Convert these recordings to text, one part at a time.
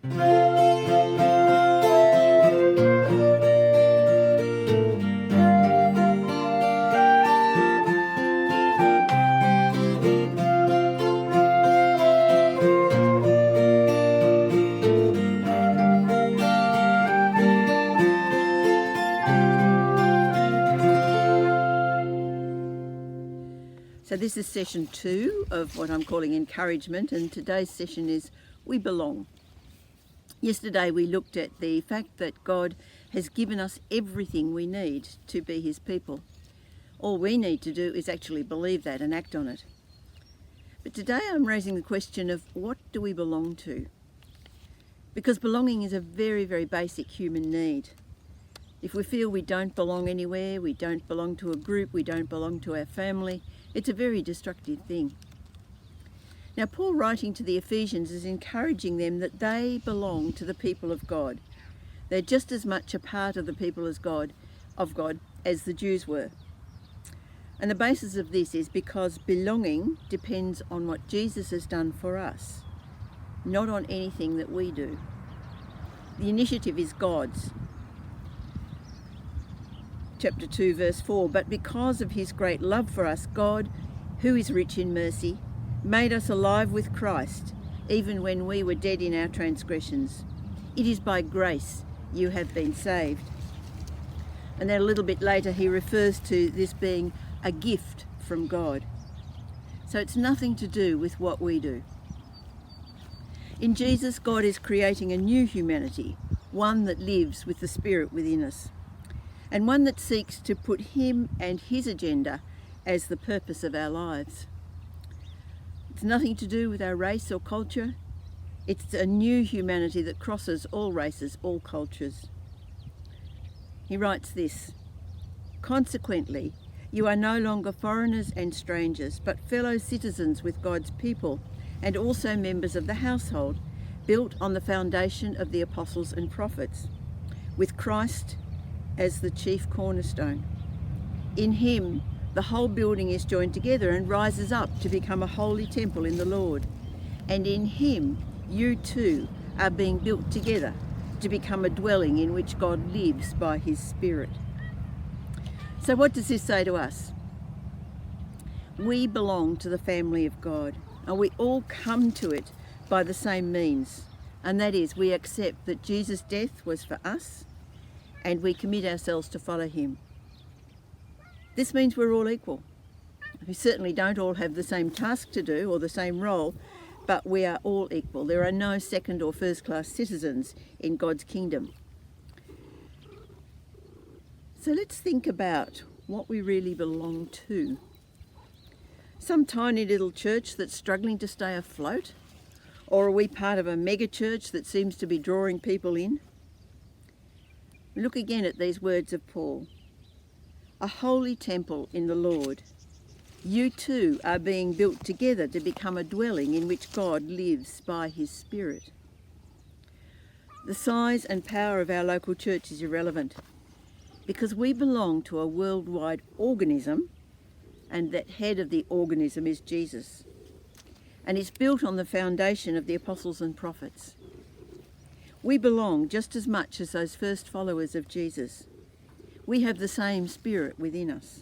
So this is session 2 of what I'm calling encouragement, and today's session is We Belong. Yesterday we looked at the fact that God has given us everything we need to be his people. All we need to do is actually believe that and act on it. But today I'm raising the question of what do we belong to? Because belonging is a very, very basic human need. If we feel we don't belong anywhere, we don't belong to a group, we don't belong to our family, it's a very destructive thing. Now, Paul, writing to the Ephesians, is encouraging them that they belong to the people of God. They're just as much a part of the people of God as the Jews were. And the basis of this is because belonging depends on what Jesus has done for us, not on anything that we do. The initiative is God's. Chapter 2, verse 4, but because of his great love for us, God, who is rich in mercy, made us alive with Christ, even when we were dead in our transgressions. It is by grace you have been saved. And then a little bit later he refers to this being a gift from God. So it's nothing to do with what we do. In Jesus, God is creating a new humanity, one that lives with the Spirit within us, and one that seeks to put him and his agenda as the purpose of our lives. It's nothing to do with our race or culture. It's a new humanity that crosses all races, all cultures. He writes this, consequently, you are no longer foreigners and strangers, but fellow citizens with God's people and also members of the household, built on the foundation of the apostles and prophets, with Christ as the chief cornerstone. In him, the whole building is joined together and rises up to become a holy temple in the Lord. And in him, you too are being built together to become a dwelling in which God lives by his Spirit. So what does this say to us? We belong to the family of God, and we all come to it by the same means, and that is we accept that Jesus' death was for us, and we commit ourselves to follow him. This means we're all equal. We certainly don't all have the same task to do or the same role, but we are all equal. There are no second or first class citizens in God's kingdom. So let's think about what we really belong to. Some tiny little church that's struggling to stay afloat? Or are we part of a mega church that seems to be drawing people in? Look again at these words of Paul. A holy temple in the Lord. You too are being built together to become a dwelling in which God lives by his Spirit. The size and power of our local church is irrelevant because we belong to a worldwide organism, and that head of the organism is Jesus. And it's built on the foundation of the apostles and prophets. We belong just as much as those first followers of Jesus. We have the same Spirit within us.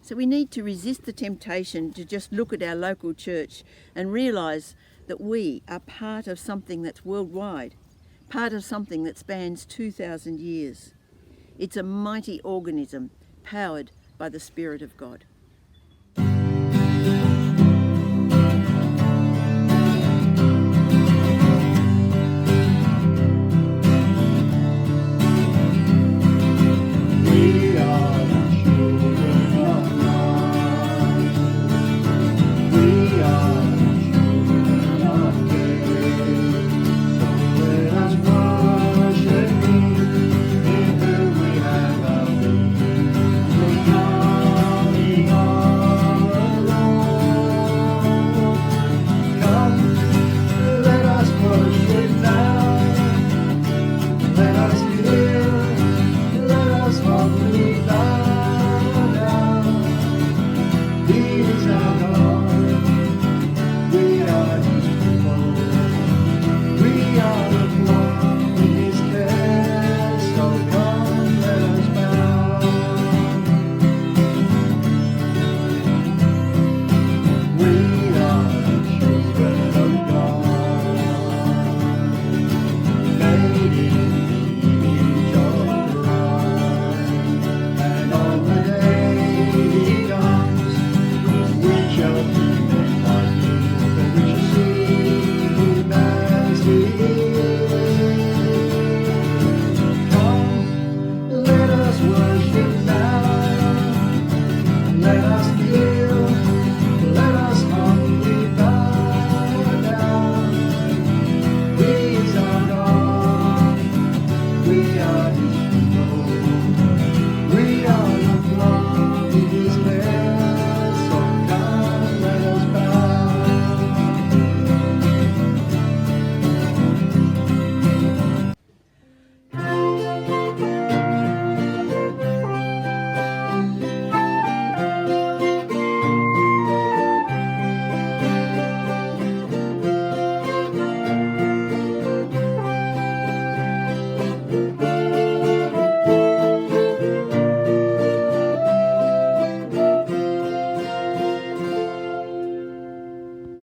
So we need to resist the temptation to just look at our local church and realise that we are part of something that's worldwide, part of something that spans 2,000 years. It's a mighty organism powered by the Spirit of God.